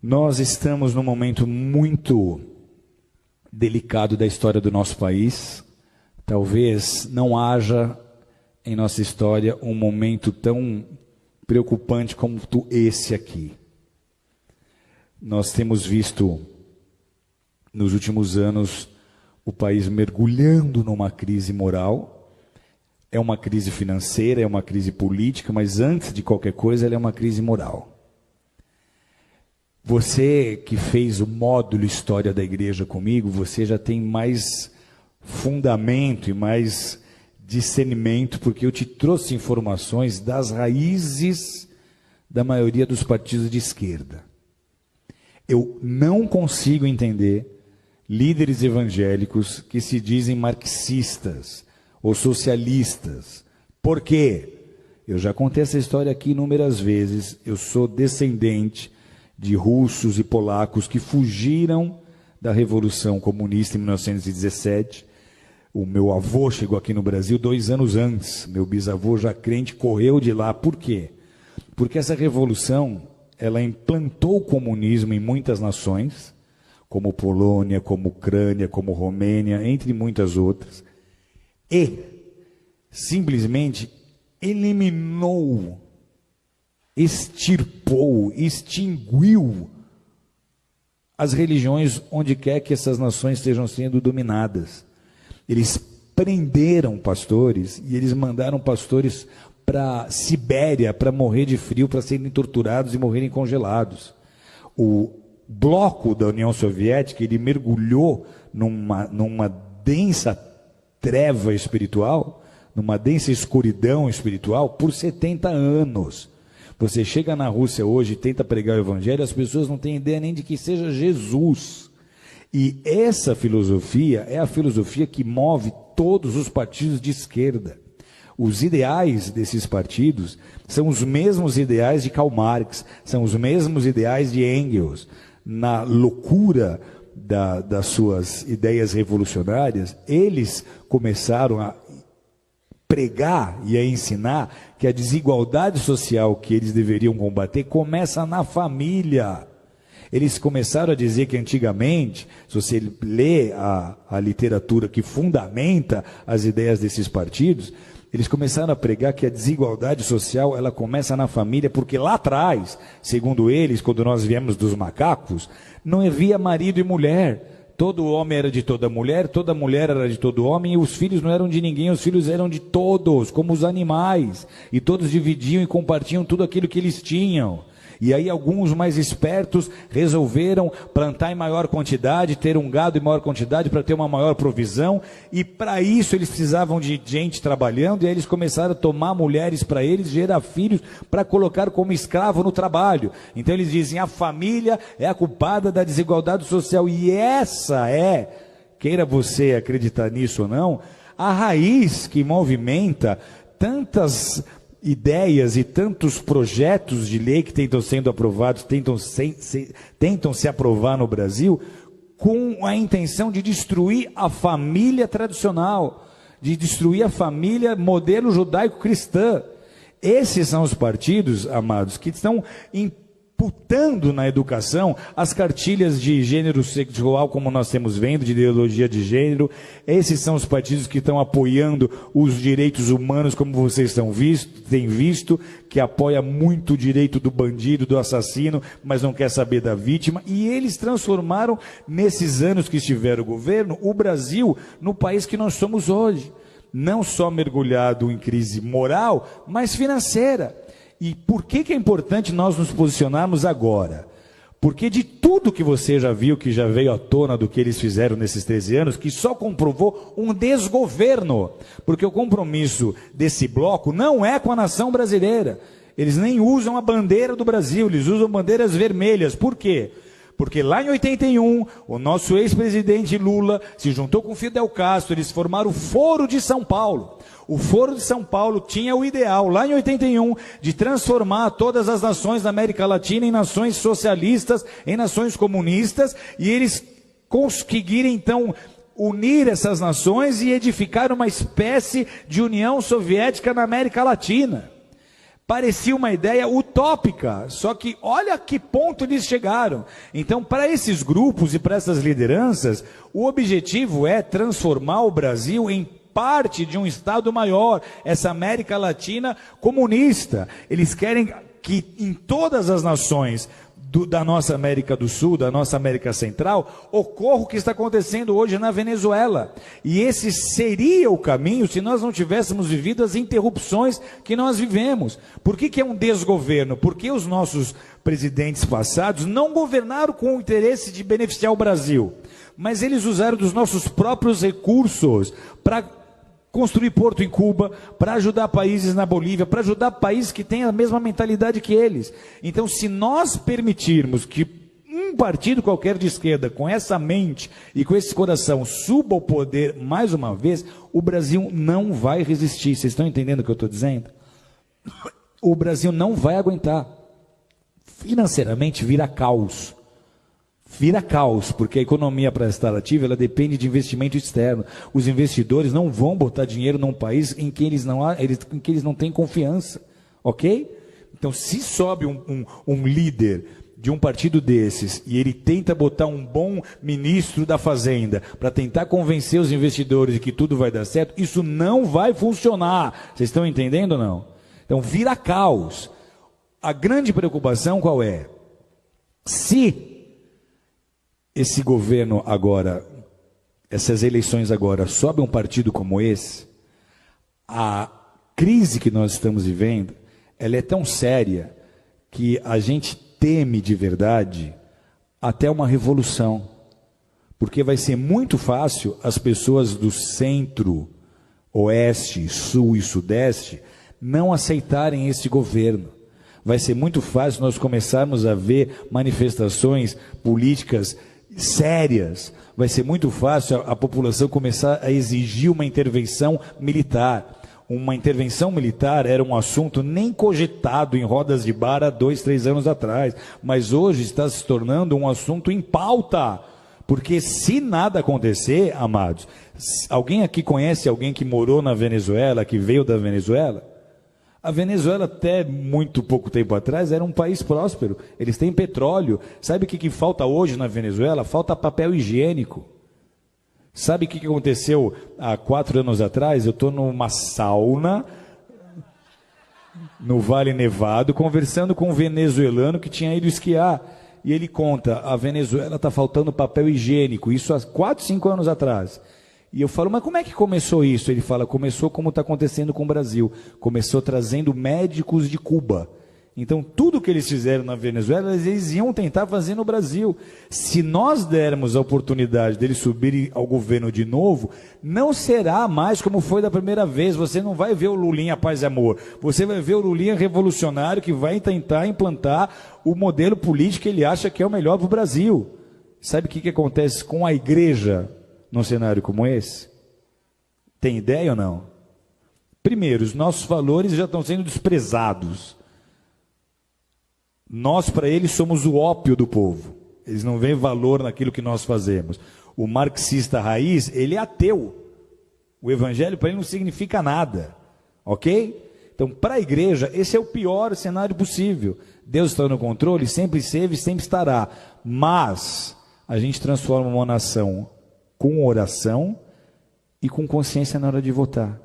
Nós estamos num momento muito delicado da história do nosso país. Talvez não haja em nossa história um momento tão preocupante como esse aqui. Nós temos visto, nos últimos anos, o país mergulhando numa crise moral. É uma crise financeira, é uma crise política, mas antes de qualquer coisa, ela é uma crise moral. Você que fez o módulo História da Igreja comigo, você já tem mais fundamento e mais discernimento, porque eu te trouxe informações das raízes da maioria dos partidos de esquerda. Eu não consigo entender líderes evangélicos que se dizem marxistas ou socialistas. Por quê? Eu já contei essa história aqui inúmeras vezes. Eu sou descendente de russos e polacos que fugiram da Revolução Comunista em 1917. O meu avô chegou aqui no Brasil 2 anos antes. Meu bisavô, já crente, correu de lá. Por quê? Porque essa revolução, ela implantou o comunismo em muitas nações, como Polônia, como Ucrânia, como Romênia, entre muitas outras, e simplesmente eliminou, extirpou, extinguiu as religiões onde quer que essas nações estejam sendo dominadas. Eles prenderam pastores e eles mandaram pastores para Sibéria para morrer de frio, para serem torturados e morrerem congelados. O bloco da União Soviética, ele mergulhou numa densa treva espiritual, numa densa escuridão espiritual por 70 anos. Você chega na Rússia hoje e tenta pregar o evangelho, as pessoas não têm ideia nem de que seja Jesus. E essa filosofia é a filosofia que move todos os partidos de esquerda. Os ideais desses partidos são os mesmos ideais de Karl Marx, são os mesmos ideais de Engels. Na loucura das suas ideias revolucionárias, eles começaram a pregar e a ensinar que a desigualdade social que eles deveriam combater começa na família. Eles começaram a dizer que antigamente, se você lê a literatura que fundamenta as ideias desses partidos, eles começaram a pregar que a desigualdade social ela começa na família, porque lá atrás, segundo eles, quando nós viemos dos macacos, não havia marido e mulher. Todo homem era de toda mulher era de todo homem, e os filhos não eram de ninguém, os filhos eram de todos, como os animais. E todos dividiam e compartilham tudo aquilo que eles tinham. E aí alguns mais espertos resolveram plantar em maior quantidade, ter um gado em maior quantidade para ter uma maior provisão, e para isso eles precisavam de gente trabalhando, e aí eles começaram a tomar mulheres para eles, gerar filhos para colocar como escravo no trabalho. Então eles dizem, a família é a culpada da desigualdade social, e essa é, queira você acreditar nisso ou não, a raiz que movimenta tantas ideias e tantos projetos de lei que tentam sendo aprovados, tentam se aprovar no Brasil, com a intenção de destruir a família tradicional, de destruir a família modelo judaico-cristã. Esses são os partidos, amados, que estão imputando na educação as cartilhas de gênero sexual, como nós temos vendo, de ideologia de gênero. Esses são os partidos que estão apoiando os direitos humanos, como vocês têm visto, que apoia muito o direito do bandido, do assassino, mas não quer saber da vítima. E eles transformaram, nesses anos que estiveram o governo, o Brasil no país que nós somos hoje. Não só mergulhado em crise moral, mas financeira. E por que é importante nós nos posicionarmos agora? Porque de tudo que você já viu, que já veio à tona do que eles fizeram nesses 13 anos, que só comprovou um desgoverno. Porque o compromisso desse bloco não é com a nação brasileira. Eles nem usam a bandeira do Brasil, eles usam bandeiras vermelhas. Por quê? Porque lá em 81, o nosso ex-presidente Lula se juntou com Fidel Castro, eles formaram o Foro de São Paulo. O Foro de São Paulo tinha o ideal, lá em 81, de transformar todas as nações da América Latina em nações socialistas, em nações comunistas, e eles conseguiram então unir essas nações e edificar uma espécie de União Soviética na América Latina. Parecia uma ideia utópica, só que olha a que ponto eles chegaram. Então, para esses grupos e para essas lideranças, o objetivo é transformar o Brasil em parte de um Estado maior, essa América Latina comunista. Eles querem que em todas as nações da nossa América do Sul, da nossa América Central, ocorra o que está acontecendo hoje na Venezuela. E esse seria o caminho se nós não tivéssemos vivido as interrupções que nós vivemos. Por que é um desgoverno? Porque os nossos presidentes passados não governaram com o interesse de beneficiar o Brasil, mas eles usaram dos nossos próprios recursos para construir porto em Cuba, para ajudar países na Bolívia, para ajudar países que têm a mesma mentalidade que eles. Então, se nós permitirmos que um partido qualquer de esquerda, com essa mente e com esse coração, suba ao poder mais uma vez, o Brasil não vai resistir. Vocês estão entendendo o que eu estou dizendo? O Brasil não vai aguentar. Financeiramente vira caos. Vira caos, porque a economia para estar ativa, ela depende de investimento externo. Os investidores não vão botar dinheiro num país em que eles não têm confiança, ok? Então, se sobe um líder de um partido desses e ele tenta botar um bom ministro da Fazenda para tentar convencer os investidores de que tudo vai dar certo, isso não vai funcionar. Vocês estão entendendo ou não? Então, vira caos. A grande preocupação qual é? Se esse governo agora, essas eleições agora, sobe um partido como esse, a crise que nós estamos vivendo, ela é tão séria que a gente teme de verdade até uma revolução. Porque vai ser muito fácil as pessoas do centro, oeste, sul e sudeste não aceitarem esse governo. Vai ser muito fácil nós começarmos a ver manifestações políticas sérias. Vai ser muito fácil a população começar a exigir uma intervenção militar. Uma intervenção militar era um assunto nem cogitado em rodas de bar há 2, 3 anos atrás, mas hoje está se tornando um assunto em pauta, porque se nada acontecer, amados, alguém aqui conhece alguém que morou na Venezuela, que veio da Venezuela? A Venezuela, até muito pouco tempo atrás, era um país próspero. Eles têm petróleo. Sabe o que falta hoje na Venezuela? Falta papel higiênico. Sabe o que aconteceu há 4 anos atrás? Eu estou numa sauna, no Vale Nevado, conversando com um venezuelano que tinha ido esquiar. E ele conta, a Venezuela está faltando papel higiênico. Isso há 4, 5 anos atrás. E eu falo, mas como é que começou isso? Ele fala, começou como está acontecendo com o Brasil. Começou trazendo médicos de Cuba. Então, tudo que eles fizeram na Venezuela, eles iam tentar fazer no Brasil. Se nós dermos a oportunidade deles subirem ao governo de novo, não será mais como foi da primeira vez. Você não vai ver o Lulinha paz e amor. Você vai ver o Lulinha revolucionário que vai tentar implantar o modelo político que ele acha que é o melhor para o Brasil. Sabe o que acontece com a igreja num cenário como esse? Tem ideia ou não? Primeiro, os nossos valores já estão sendo desprezados. Nós, para eles, somos o ópio do povo. Eles não veem valor naquilo que nós fazemos. O marxista raiz, ele é ateu. O evangelho para ele não significa nada. Ok? Então, para a igreja, esse é o pior cenário possível. Deus está no controle, sempre esteve e sempre estará. Mas a gente transforma uma nação com oração e com consciência na hora de votar.